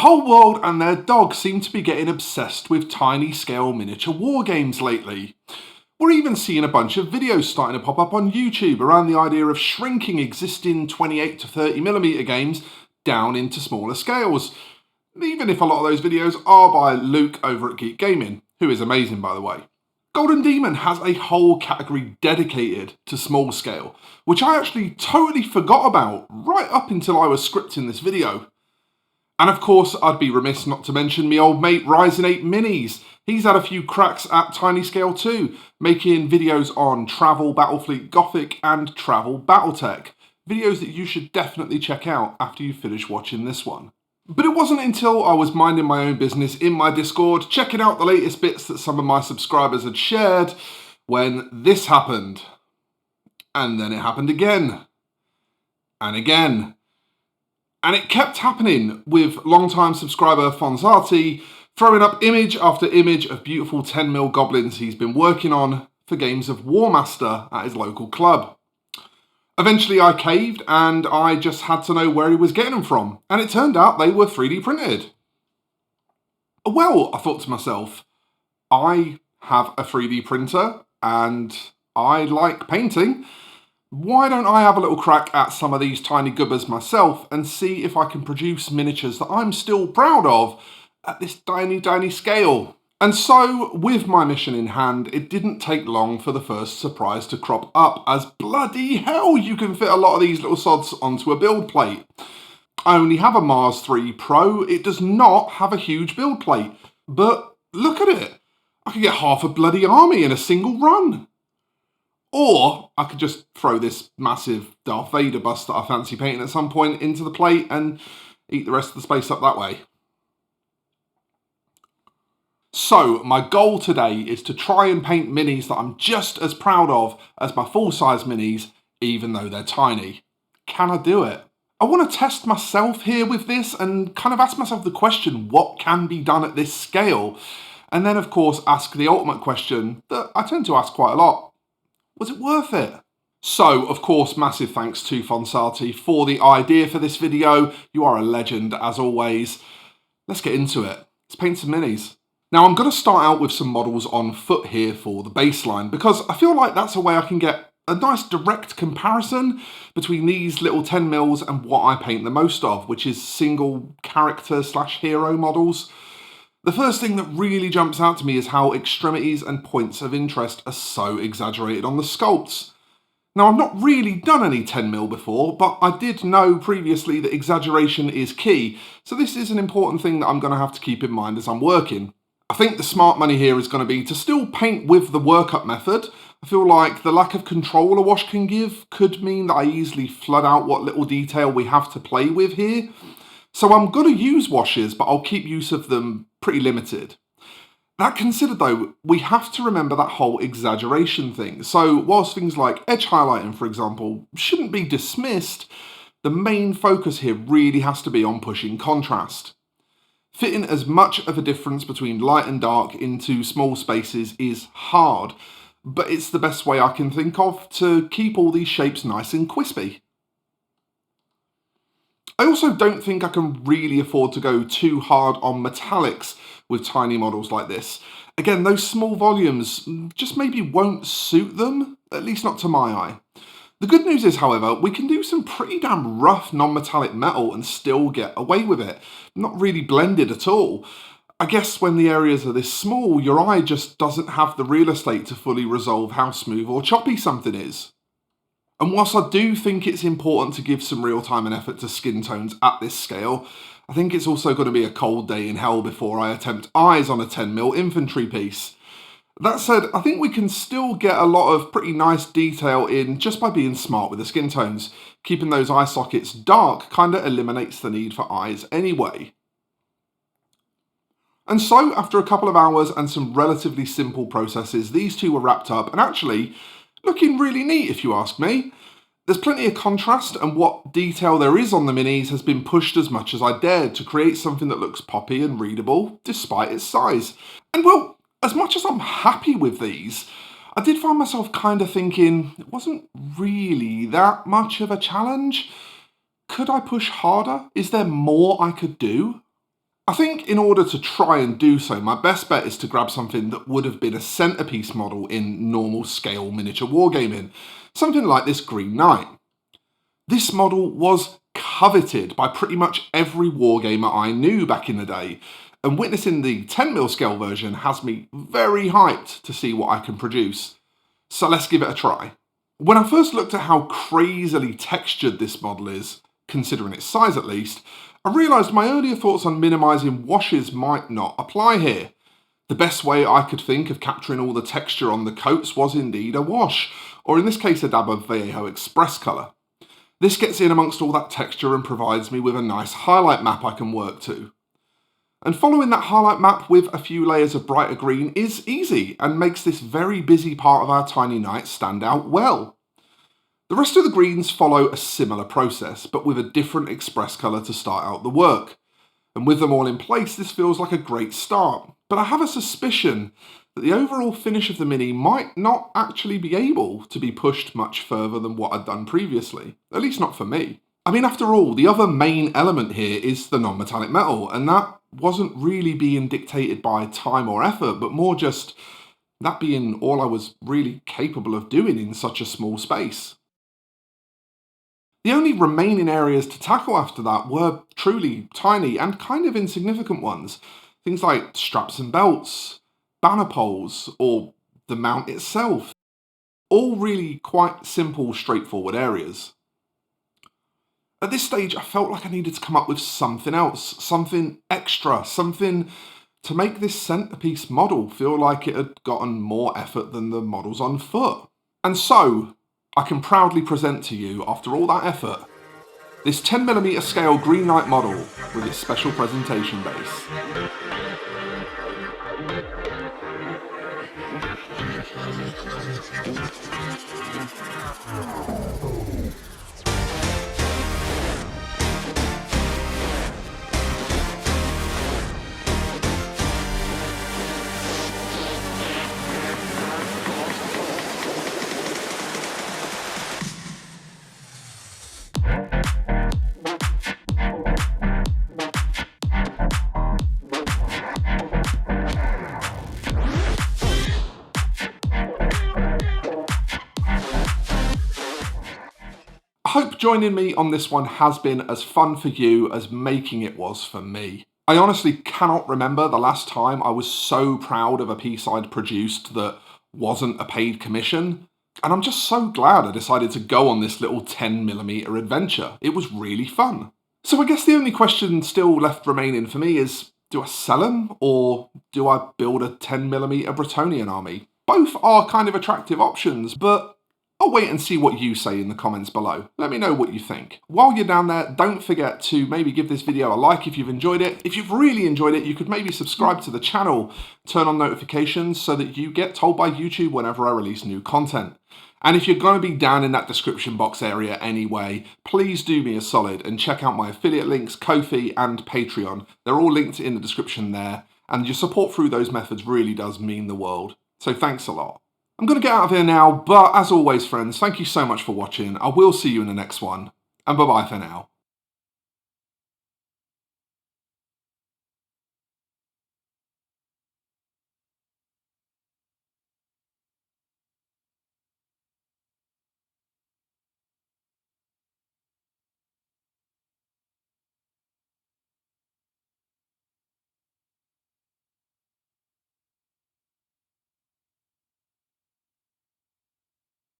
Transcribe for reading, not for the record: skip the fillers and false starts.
The whole world and their dog seem to be getting obsessed with tiny scale miniature war games lately. We're even seeing a bunch of videos starting to pop up on YouTube around the idea of shrinking existing 28 to 30mm games down into smaller scales. Even if a lot of those videos are by Luke over at Geek Gaming, who is amazing by the way. Golden Demon has a whole category dedicated to small scale, which I actually totally forgot about right up until I was scripting this video. And of course, I'd be remiss not to mention me old mate Ryzen 8 Minis. He's had a few cracks at tiny scale too, making videos on Travel Battlefleet Gothic and Travel Battletech. Videos that you should definitely check out after you finish watching this one. But it wasn't until I was minding my own business in my Discord, checking out the latest bits that some of my subscribers had shared, when this happened. And then it happened again. And again. And it kept happening, with long-time subscriber Fonzati throwing up image after image of beautiful 10mm goblins he's been working on for games of Warmaster at his local club. Eventually I caved and I just had to know where he was getting them from, and it turned out they were 3D printed. Well, I thought to myself, I have a 3D printer and I like painting. Why don't I have a little crack at some of these tiny gubbers myself and see if I can produce miniatures that I'm still proud of at this tiny scale? And so, with my mission in hand, it didn't take long for the first surprise to crop up, as bloody hell you can fit a lot of these little sods onto a build plate. I only have a Mars 3 Pro, it does not have a huge build plate, but look at it, I could get half a bloody army in a single run. Or I could just throw this massive Darth Vader bust that I fancy painting at some point into the plate and eat the rest of the space up that way. So my goal today is to try and paint minis that I'm just as proud of as my full-size minis, even though they're tiny. Can I do it? I want to test myself here with this and kind of ask myself the question, what can be done at this scale? And then of course ask the ultimate question that I tend to ask quite a lot. Was it worth it? So, of course, massive thanks to Fonsati for the idea for this video. You are a legend, as always. Let's get into it. Let's paint some minis. Now, I'm going to start out with some models on foot here for the baseline, because I feel like that's a way I can get a nice direct comparison between these little 10mm and what I paint the most of, which is single character / hero models. The first thing that really jumps out to me is how extremities and points of interest are so exaggerated on the sculpts. Now, I've not really done any 10mm before, but I did know previously that exaggeration is key, so this is an important thing that I'm going to have to keep in mind as I'm working. I think the smart money here is going to be to still paint with the workup method. I feel like the lack of control a wash can give could mean that I easily flood out what little detail we have to play with here. So I'm going to use washes, but I'll keep use of them pretty limited. That considered though, we have to remember that whole exaggeration thing. So whilst things like edge highlighting, for example, shouldn't be dismissed, the main focus here really has to be on pushing contrast. Fitting as much of a difference between light and dark into small spaces is hard, but it's the best way I can think of to keep all these shapes nice and crispy. I also don't think I can really afford to go too hard on metallics with tiny models like this. Again, those small volumes just maybe won't suit them, at least not to my eye. The good news is, however, we can do some pretty damn rough non-metallic metal and still get away with it. Not really blended at all. I guess when the areas are this small, your eye just doesn't have the real estate to fully resolve how smooth or choppy something is. And whilst I do think it's important to give some real time and effort to skin tones at this scale, I think it's also going to be a cold day in hell before I attempt eyes on a 10mm infantry piece. That said, I think we can still get a lot of pretty nice detail in just by being smart with the skin tones. Keeping those eye sockets dark kind of eliminates the need for eyes anyway. And so, after a couple of hours and some relatively simple processes, these two were wrapped up and actually looking really neat if you ask me. There's plenty of contrast, and what detail there is on the minis has been pushed as much as I dared to create something that looks poppy and readable despite its size. And well, as much as I'm happy with these, I did find myself kind of thinking it wasn't really that much of a challenge. Could I push harder? Is there more I could do? I think in order to try and do so, my best bet is to grab something that would have been a centerpiece model in normal scale miniature wargaming, something like this Green Knight. This model was coveted by pretty much every wargamer I knew back in the day, and witnessing the 10mm scale version has me very hyped to see what I can produce. So let's give it a try. When I first looked at how crazily textured this model is, considering its size at least, I realised my earlier thoughts on minimising washes might not apply here. The best way I could think of capturing all the texture on the coats was indeed a wash, or in this case a dab of Vallejo Express colour. This gets in amongst all that texture and provides me with a nice highlight map I can work to. And following that highlight map with a few layers of brighter green is easy and makes this very busy part of our tiny knight stand out well. The rest of the greens follow a similar process, but with a different express colour to start out the work. And with them all in place, this feels like a great start. But I have a suspicion that the overall finish of the Mini might not actually be able to be pushed much further than what I'd done previously. At least not for me. I mean, after all, the other main element here is the non-metallic metal, and that wasn't really being dictated by time or effort, but more just that being all I was really capable of doing in such a small space. The only remaining areas to tackle after that were truly tiny and kind of insignificant ones. Things like straps and belts, banner poles, or the mount itself. All really quite simple, straightforward areas. At this stage, I felt like I needed to come up with something else, something extra, something to make this centerpiece model feel like it had gotten more effort than the models on foot. And so, I can proudly present to you, after all that effort, this 10mm scale Green Knight model with its special presentation base. I hope joining me on this one has been as fun for you as making it was for me. I honestly cannot remember the last time I was so proud of a piece I'd produced that wasn't a paid commission, and I'm just so glad I decided to go on this little 10mm adventure. It was really fun. So I guess the only question still left remaining for me is, do I sell them or do I build a 10mm Bretonnian army? Both are kind of attractive options, but I'll wait and see what you say in the comments below. Let me know what you think. While you're down there, don't forget to maybe give this video a like if you've enjoyed it. If you've really enjoyed it, you could maybe subscribe to the channel, turn on notifications so that you get told by YouTube whenever I release new content. And if you're going to be down in that description box area anyway, please do me a solid and check out my affiliate links, Ko-fi and Patreon. They're all linked in the description there, and your support through those methods really does mean the world. So thanks a lot. I'm going to get out of here now, but as always, friends, thank you so much for watching. I will see you in the next one, and bye-bye for now.